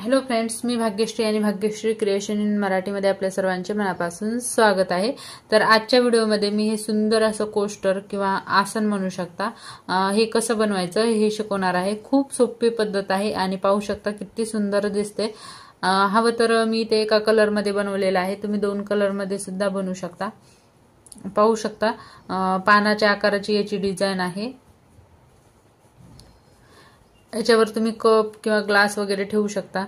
Hello friends, मी भाग्यश्री आणि Bhagyashree creation in मराठीमध्ये आपल्या सर्वांचे मनापासून स्वागत आहे। तर आजच्या व्हिडिओमध्ये मी हे सुंदर असं कोस्टर किंवा आसन म्हणू शकता हे कसं बनवायचं हे शिकवणार आहे। खूप सोपी पद्धत आहे आणि पाहू शकता किती सुंदर दिसते। हवं तर मी ते एका कलर मध्ये बनवलेलं आहे, तुम्ही दोन कलर मध्ये सुद्धा बनवू शकता। पाहू शकता पानाच्या आकाराची याची डिझाइन आहे। याच्यावर तुम्ही कप किंवा ग्लास वगैरे ठेवू शकता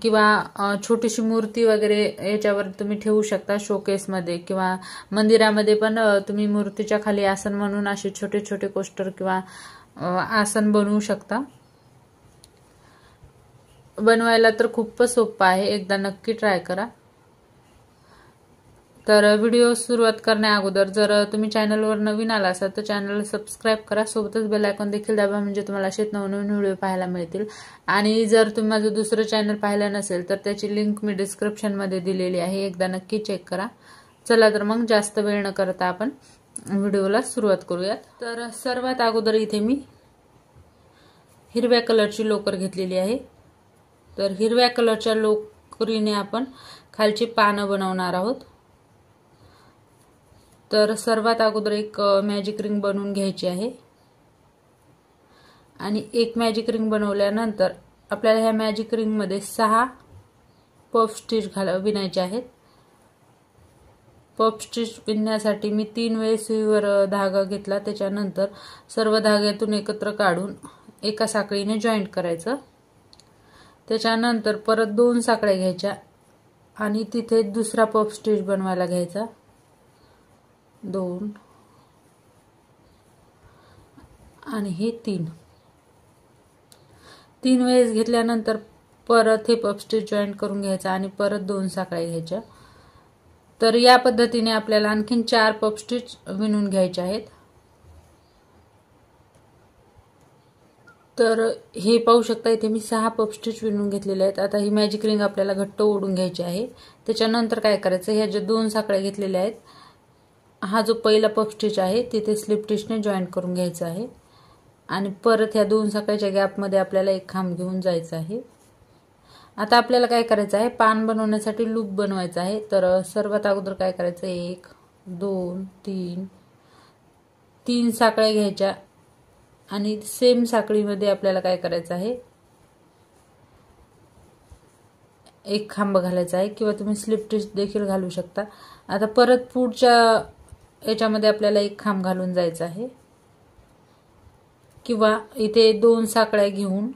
किंवा छोटीशी मूर्ती वगैरे याच्यावर तुम्ही ठेवू शकता शोकेस मध्ये किंवा मंदिरामध्ये पण तुम्ही मूर्तीच्या खाली आसन म्हणून असे छोटे छोटे कोस्टर किंवा आसन बनवू शकता। बनवायला तर खूपच सोपं आहे, एकदा नक्की ट्राय करा। तर व्हिडिओ सुरुवात करण्या अगोदर जर तुम्ही चॅनलवर नवीन आला असाल तर चॅनलला सबस्क्राइब करा, सोबतच बेल आयकॉन देखील दाबा, म्हणजे तुम्हाला असेच नवनवीन व्हिडिओ पाहायला मिळतील। आणि जर तुम्ही माझं दुसरं चॅनल पाहिलं नसेल तर त्याची लिंक मी डिस्क्रिप्शन मध्ये दिलेली आहे, एकदा नक्की चेक करा। चला तर मग जास्त वेळ न करता आपण व्हिडिओला सुरुवात करूयात। तर सर्वात अगोदर इथे मी हिरव्या कलरची लोकर घेतलेली आहे। तर हिरव्या कलरच्या लोकरीने आपण खालची पानं बनवणार आहोत। तर सर्वात अगोदर एक मॅजिक रिंग बनवून घ्यायची आहे आणि एक मॅजिक रिंग बनवल्यानंतर आपल्याला ह्या मॅजिक रिंग मध्ये 6 पफ स्टिच विणायचे आहेत। पफ स्टिच विणण्यासाठी मी 3 वेळेस सुईवर धागा घेतला, त्याच्यानंतर सर्व धाग्यातून एकत्र काढून एका साखळीने जॉईंट करायचं। त्याच्यानंतर परत 2 साखळ्या घ्यायच्या आणि तिथे दुसरा पफ स्टिच बनवायला घ्यायचा, 2 आणि हे 3 वेळेस घेतल्यानंतर परत हे पफ स्टिच जॉईंट करून घ्यायचा आणि परत 2 साखळ्या घ्यायच्या। तर या पद्धतीने आपल्याला आणखीन 4 पफ स्टिच विणून घ्यायचे आहेत। तर हे पाहू शकता इथे मी 6 पफ स्टिच विणून घेतलेले आहेत। आता ही मॅजिक रिंग आपल्याला घट्ट ओढून घ्यायची आहे। त्याच्यानंतर काय करायचं, ह्या ज्या 2 साखळ्या घेतलेल्या आहेत, हा जो पहिला पफ स्टिच आहे तिथे स्लिप स्टिचने जॉईंट करून घ्यायचा आहे आणि परत ह्या 2 साखळ्याच्या गॅप मध्ये आपल्याला एक खांब घेऊन जायचं आहे। आता आपल्याला काय करायचं आहे, पान बनवण्यासाठी लूप बनवायचा आहे। तर सर्वात अगोदर काय करायचं, 1 2 3 साखळ्या घ्यायच्या आणि सेम साखळीमध्ये आपल्याला काय करायचं आहे, एक खांब घालायचा आहे किंवा तुम्ही स्लिप स्टिच देखील घालू शकता। आता परत पुढच्या याच्यामध्ये आपल्याला एक खांब घालून जायचं आहे किंवा इथे 2 साखळ्या घेऊन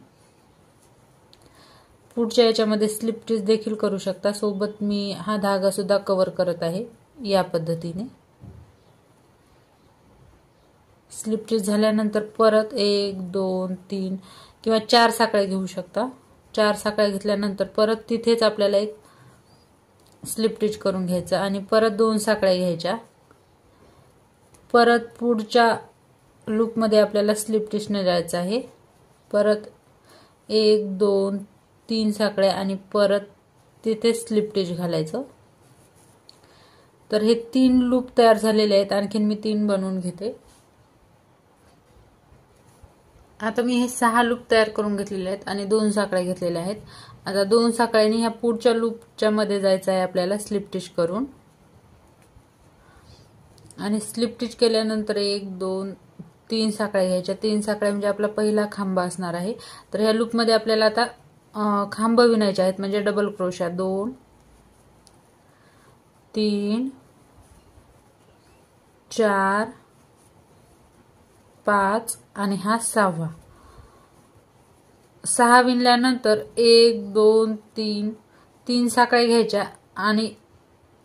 पुढच्या याच्यामध्ये स्लिप स्टिच देखील करू शकता। सोबत मी हा धागा सुद्धा कव्हर करत आहे। या पद्धतीने स्लिप स्टिच झाल्यानंतर परत 1 2 3 किंवा 4 साखळ्या घेऊ शकता। 4 साखळ्या घेतल्यानंतर परत तिथेच आपल्याला एक स्लिप स्टिच करून घ्यायचं आणि परत 2 साखळ्या घ्यायच्या। परत पुढच्या लूप मध्ये आपल्याला स्लिप स्टिचने जायचं आहे। परत 1 2 3 साखळ्या आणि परत तिथे स्लिप स्टिच घालायचं। तर हे 3 लूप तयार झालेले आहेत, आणखीन मी 3 बनवून घेते। आता मी हे 6 लूप तयार करून घेतलेले आहेत आणि 2 साखळ्या घेतलेल्या आहेत। आता 2 साखळ्यांनी ह्या पुढच्या लूपच्या मध्ये जायचं आहे आपल्याला स्लिप स्टिच करून, आणि स्लिप स्टिच केल्यानंतर 1 2 3 साखळ्या घ्यायच्या। 3 साखळ्या म्हणजे आपला पहिला खांब असणार आहे। तर ह्या लूप मध्ये आपल्याला आता खांब विणायचे आहेत, म्हणजे डबल क्रोशा 2 3 4 5 आणि हा 6वा। 6 विणल्यानंतर 1 2 3 साखळ्या घ्यायच्या आणि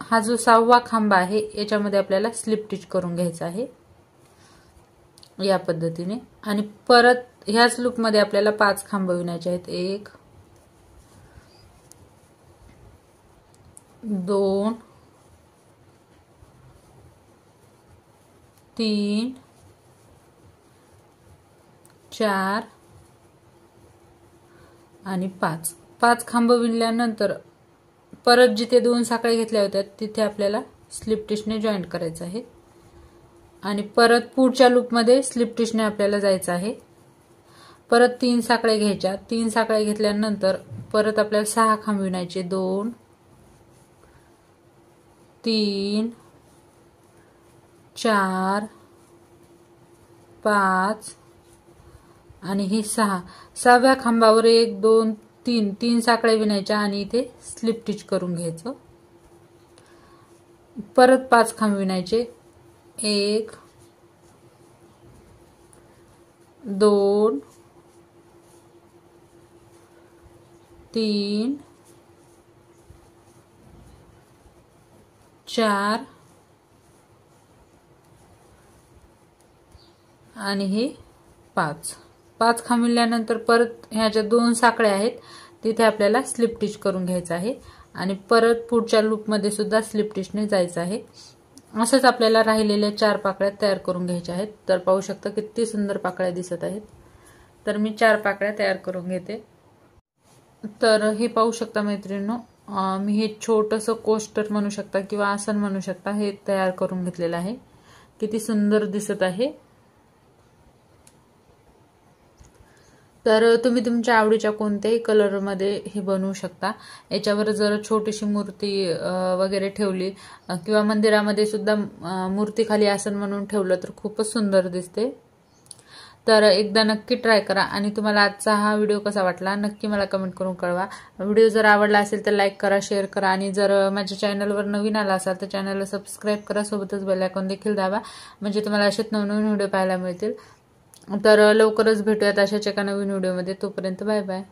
हा जो 6वा खांब आहे याच्यामध्ये आपल्याला स्लिप स्टिच करून घ्यायचा आहे या पद्धतीने। आणि परत ह्याच लूप मध्ये आपल्याला 5 खांब विणायचे आहेत, 1 2 3 4 आणि 5 खांब विणल्यानंतर परत जिथे 2 साखळ्या घेतल्या होत्या तिथे आपल्याला स्लिप स्टिचने जॉईंट करायचं आहे आणि परत पुढच्या लूप मध्ये स्लिप स्टिचने आपल्याला जायचं आहे। परत 3 साखळ्या घ्यायच्या। 3 साखळ्या घेतल्यानंतर परत आपल्याला 6 खांब विणायचे, 2 3 4 5 आणि हे 6. 6व्या खांबावर 1 2 3 3 साकळ्या विणायच्या आणि इथे स्लिप स्टिच करून घ्यायचं. परत 5 खांब विणायचे, 1 2 3 4 आणि हे 5. 5 खांब विणल्यानंतर परत ह्या ज्या 2 साकळ्या आहेत तिथे आपल्याला स्लिप स्टिच करून घ्यायचं आहे आणि परत पुढच्या लूप मध्ये सुद्धा स्लिप स्टिचने जायचं आहे. असंच आपल्याला राहिलेल्या 4 पाकळ्या तयार करून घ्यायच्या आहेत. तर पाहू शकता किती सुंदर पाकळ्या दिसत आहेत. तर मी 4 पाकळ्या तयार करून घेते. तर हे पाहू शकता मैत्रिणींनो, मी हे छोटंसं कोस्टर म्हणू शकता किंवा आसन म्हणू शकता, हे तयार करून घेतलेलं आहे. किती सुंदर दिसत आहे. तर तुम्ही तुमच्या आवडीच्या कोणत्याही कलरमध्ये हे बनवू शकता. याच्यावर जर छोटीशी मूर्ती वगैरे ठेवली किंवा मंदिरामध्ये सुद्धा मूर्ती खाली आसन म्हणून ठेवलं तर खूपच सुंदर दिसते. तर एकदा नक्की ट्राय करा आणि तुम्हाला आजचा हा व्हिडिओ कसा वाटला नक्की मला कमेंट करून कळवा. व्हिडिओ जर आवडला असेल तर लाईक करा, शेअर करा आणि जर माझ्या चॅनलवर नवीन आला असाल तर चॅनलला सबस्क्राईब करा, सोबतच बेल आयकॉन देखील दाबा म्हणजे तुम्हाला असेच नवनवीन व्हिडिओ पाहायला मिळतील. तर लवकरच भेटूयात अशाच एका नवीन व्हिडिओमध्ये. तोपर्यंत बाय बाय.